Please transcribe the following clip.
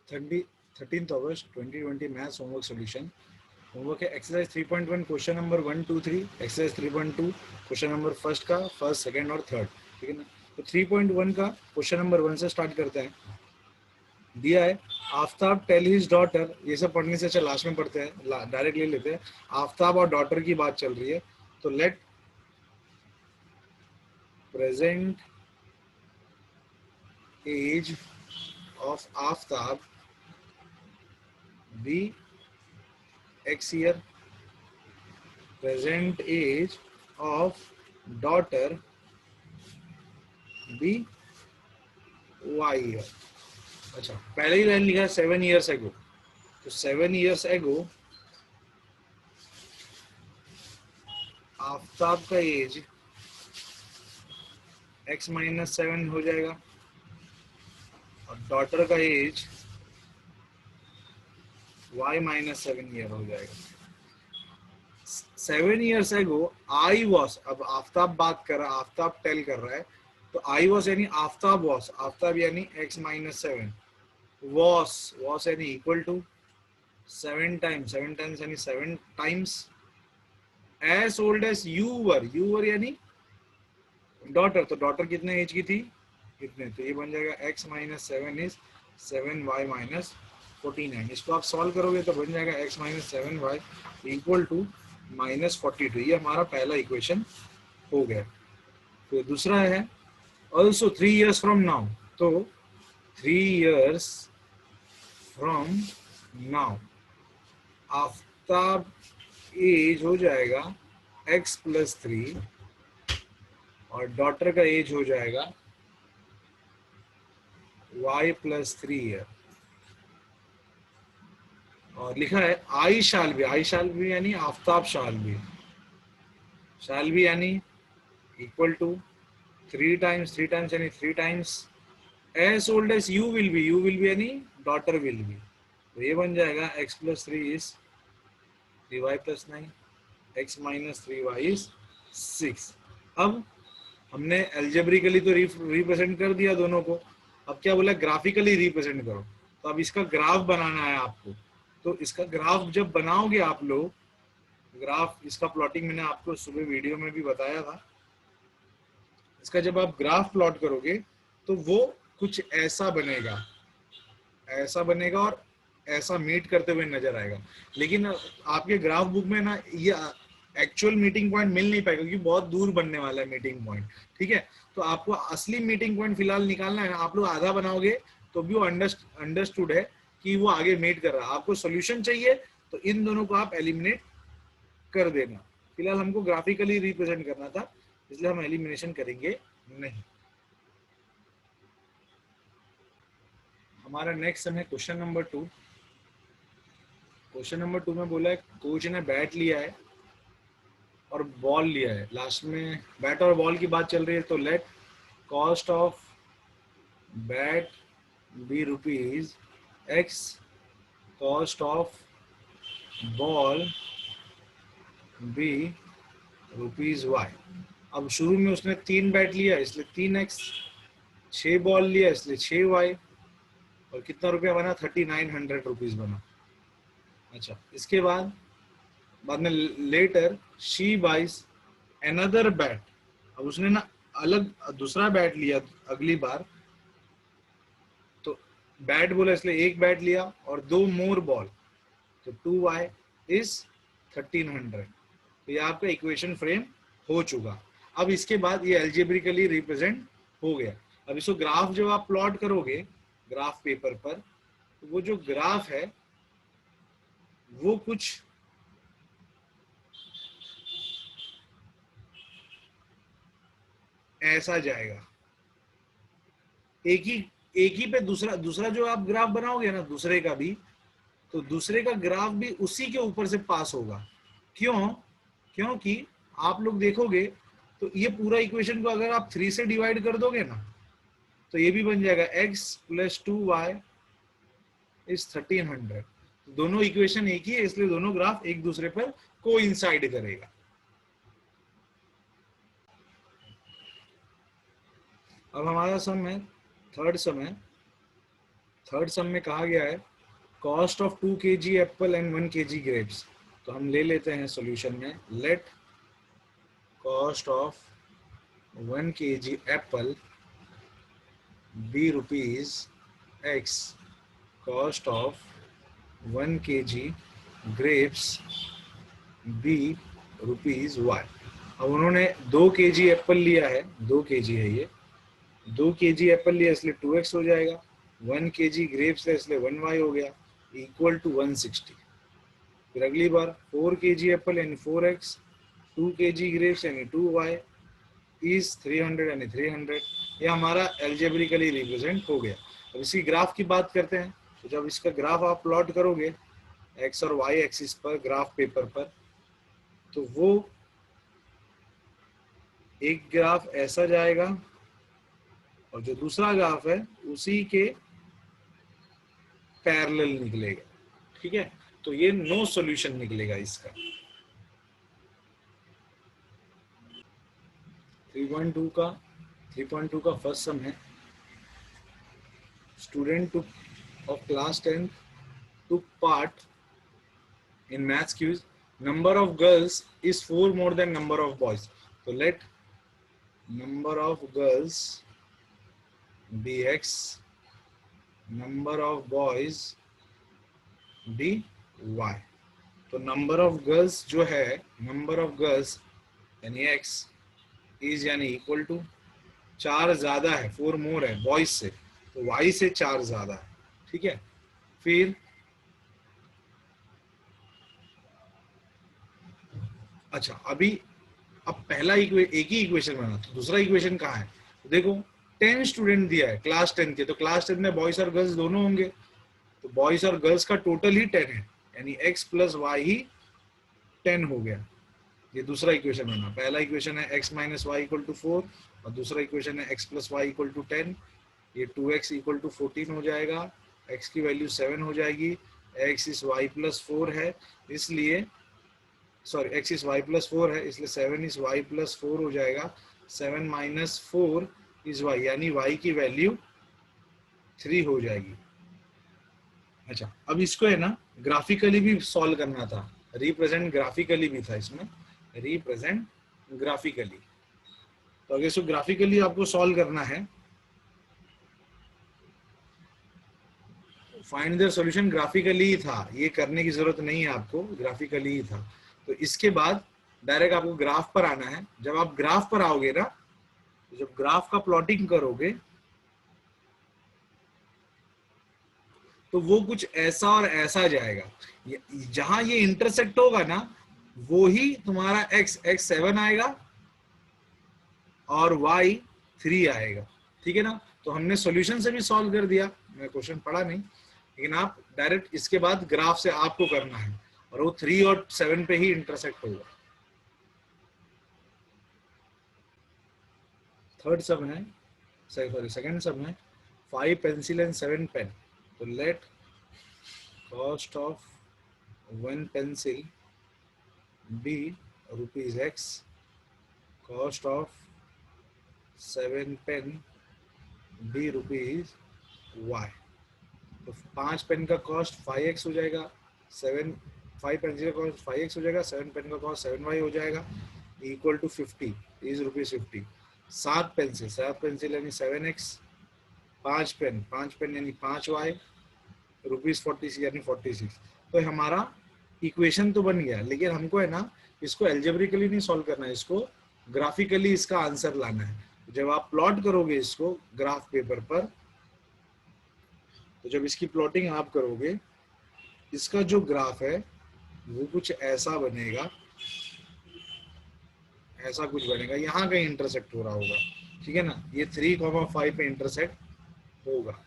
13th August 2020 maths homework solution. Homework है exercise 3.1 question number 1 2 3, exercise 3.2 question number first का first second और third, ठीक है ना। तो 3.1 का क्वेश्चन नंबर 1 से स्टार्ट करते हैं। दिया है आफ्ताब टेल हिज डॉटर, ये सब पढ़ने से अच्छा लास्ट में पढ़ते हैं, डायरेक्ट ले लेते हैं। आफ्ताब और डॉटर की बात चल रही है, तो let present age of Aftab be x year, present age of daughter be y year. अच्छा, पहले ही लाइन लिखा है 7 years एगो, तो 7 years एगो आफ्ताब का एज x-7 हो जाएगा और डॉटर का एज y-7 ईयर हो जाएगा। 7 years एगो आई वॉस, अब आफ्ताब बात कर रहा है, आफ्ताब टेल कर रहा है, तो आई वॉस यानी आफ्ताब वॉस, आफ्ताब यानी x-7, वॉस यानी इक्वल टू 7 times, 7 times यानी 7 times as old as you were यानी डॉटर, तो डॉटर कितने एज की थी, कितने, तो ये बन जाएगा x-7 इज 7y-49। इसको आप सॉल्व करोगे तो बन जाएगा x-7y इक्वल टू -42। ये हमारा पहला इक्वेशन हो गया। तो दूसरा है ऑल्सो 3 years फ्रॉम नाउ, तो 3 years from now Aftab age हो जाएगा x+3 और डॉटर का एज हो जाएगा y+3 ईयर। और लिखा है आई शाल भी यानी आफ्ताब शाल भी यानी इक्वल टू 3 times यानी 3 times as old as you will be यानी डॉटर विल बी। तो ये बन जाएगा x+3 is 3y+9, x-3y is 6। अब हमने एल्जेब्रिकली तो रिप्रेजेंट कर दिया दोनों को, अब क्या बोला ग्राफिकली रिप्रेजेंट करो। तो अब इसका ग्राफ बनाना है आपको, तो इसका ग्राफ जब बनाओगे आप लोग, ग्राफ इसका प्लॉटिंग मैंने आपको सुबह वीडियो में भी बताया था। इसका जब आप ग्राफ प्लॉट करोगे तो वो कुछ ऐसा बनेगा, और ऐसा मीट करते हुए नजर आएगा। लेकिन आपके ग्राफ बुक में ना ये एक्चुअल मीटिंग पॉइंट मिल नहीं पाएगा क्योंकि बहुत दूर बनने वाला है मीटिंग पॉइंट, ठीक है। तो आपको असली मीटिंग पॉइंट फिलहाल निकालना है ना, आप लोग आधा बनाओगे तो भी वो अंडरस्टूड है कि वो आगे मीट कर रहा है। आपको सोल्यूशन चाहिए तो इन दोनों को आप एलिमिनेट कर देना। फिलहाल हमको ग्राफिकली रिप्रेजेंट करना था, इसलिए हम एलिमिनेशन करेंगे नहीं। हमारा नेक्स्ट सम है क्वेश्चन नंबर 2। क्वेश्चन नंबर 2 में बोला है कोच ने बैट लिया है और बॉल लिया है, लास्ट में बैट और बॉल की बात चल रही है, तो let cost of bat be rupees x, cost of ball be rupees y। अब शुरू में उसने 3 बैट लिया इसलिए 3x, 6 बॉल लिया इसलिए 6y, और कितना रुपया बना 3900 रुपीज बना। अच्छा, इसके बाद में later she buys another bat. अब उसने ना अलग दूसरा बैट लिया अगली बार, तो बैट बोला इसलिए एक बैट लिया और 2 मोर बॉल, तो 2y इज 1300। तो ये आपका इक्वेशन फ्रेम हो चुका। अब इसके बाद ये एल्जेब्रिकली रिप्रेजेंट हो गया। अब इसको ग्राफ जब आप प्लॉट करोगे ग्राफ पेपर पर, तो वो जो ग्राफ है वो कुछ ऐसा जाएगा। एक ही पे दूसरा जो आप ग्राफ बनाओगे ना दूसरे का भी, तो दूसरे का ग्राफ भी उसी के ऊपर से पास होगा। क्यों? क्योंकि आप लोग देखोगे तो ये पूरा इक्वेशन को अगर आप 3 से डिवाइड कर दोगे ना, तो ये भी बन जाएगा x+2y इज 1300। दोनों इक्वेशन एक ही है, इसलिए दोनों ग्राफ एक दूसरे पर कोइंसाइड करेगा। अब हमारा सम है, थर्ड सम है, थर्ड सम में कहा गया है cost of 2 kg apple and 1 kg grapes. तो हम ले लेते हैं सॉल्यूशन में, let cost of 1 kg apple be rupees x, cost of 1 kg grapes be rupees y. अब उन्होंने 2 kg एप्पल लिया है, 2 kg है ये, 2 kg एप्पल लिया इसलिए 2x हो जाएगा, 1 kg ग्रेप्स है इसलिए 1y हो गया, इक्वल टू 160। फिर अगली बार 4 kg एप्पल यानी 4x, 2 kg ग्रेप्स यानी 2y इज 300 यानी 300। ये हमारा एल्जेब्रिकली रिप्रेजेंट हो गया। अब इसकी ग्राफ की बात करते हैं। तो जब इसका ग्राफ आप प्लॉट करोगे x और y एक्सिस पर ग्राफ पेपर पर, तो वो एक ग्राफ ऐसा जाएगा और जो दूसरा ग्राफ है उसी के पैरेलल निकलेगा। ठीक है, तो ये नो सॉल्यूशन निकलेगा इसका। 3.2 का फर्स्ट सम है, student of class 10 took part in maths quiz. Number of girls is 4 more than number of boys. So let number of girls be x, number of boys be y. तो number of girls जो है, number of girls यानी x is यानी equal to 4 ज्यादा है, 4 मोर है boys से, तो y से 4 ज्यादा है। ठीक है, फिर अच्छा अभी अब पहला एक ही इक्वेशन बना, तो दूसरा इक्वेशन कहाँ है? तो देखो 10 स्टूडेंट दिया है क्लास 10 के, तो क्लास 10 में बॉयज और गर्ल्स दोनों होंगे, तो बॉयज और गर्ल्स का टोटल ही 10 है, यानी x प्लस वाई ही 10 हो गया। ये दूसरा इक्वेशन बना। पहला इक्वेशन है x minus y equal to 4 और दूसरा इक्वेशन है x plus y equal to 10। ये 2x इक्वल टू 14 हो जाएगा, x की वैल्यू 7 हो जाएगी, x इस y प्लस 4 है इसलिए सॉरी x इस y प्लस 4 है इसलिए 7 इस y प्लस 4 हो जाएगा, 7 माइनस 4 इस y यानी y की वैल्यू 3 हो जाएगी। अच्छा अब इसको है ना ग्राफिकली भी सॉल्व करना था, रिप्रेजेंट ग्राफिकली भी था इसमें, रिप्रेजेंट ग्राफिकली। तो अगर इसको ग्राफिकली आपको सॉल्व करना है, फाइंड द सॉल्यूशन ग्राफिकली ही था, ये करने की जरूरत नहीं है आपको, ग्राफिकली ही था। तो इसके बाद डायरेक्ट आपको ग्राफ पर आना है। जब आप ग्राफ पर आओगे ना, तो जब ग्राफ का प्लॉटिंग करोगे तो वो कुछ ऐसा और ऐसा जाएगा। जहां ये इंटरसेक्ट होगा ना, वो ही तुम्हारा x 7 आएगा और y 3 आएगा। ठीक है ना, तो हमने सॉल्यूशन से भी सॉल्व कर दिया, मैं क्वेश्चन पढ़ा नहीं, लेकिन आप डायरेक्ट इसके बाद ग्राफ से आपको करना है और वो 3 और 7 पे ही इंटरसेक्ट होगा। थर्ड सम है, सॉरी सेकंड सम है, 5 पेंसिल एंड 7 पेन। तो let cost of 1 pencil be rupees x, cost of 7 pen be rupees y। तो 5 पेन का कॉस्ट 5x हो जाएगा, 5 पेंसिल का कॉस्ट 5x हो जाएगा, 7 पेन का कॉस्ट 7y हो जाएगा, equal to 50 is rupees 50। 7 pencil यानी 7x, 5 पेन यानी 5y, रुपीज 46 यानी 46। तो हमारा इक्वेशन तो बन गया, लेकिन हमको है ना इसको एल्जेब्रिकली नहीं सॉल्व करना है, इसको ग्राफिकली इसका आंसर लाना है। जब आप प्लॉट करोगे इसको ग्राफ पेपर पर, तो जब इसकी प्लॉटिंग आप करोगे, इसका जो ग्राफ है वो कुछ ऐसा बनेगा, ऐसा कुछ बनेगा, यहाँ कहीं इंटरसेक्ट हो रहा होगा। ठीक है ना, ये 3,5 पे इंटरसेक्ट होगा।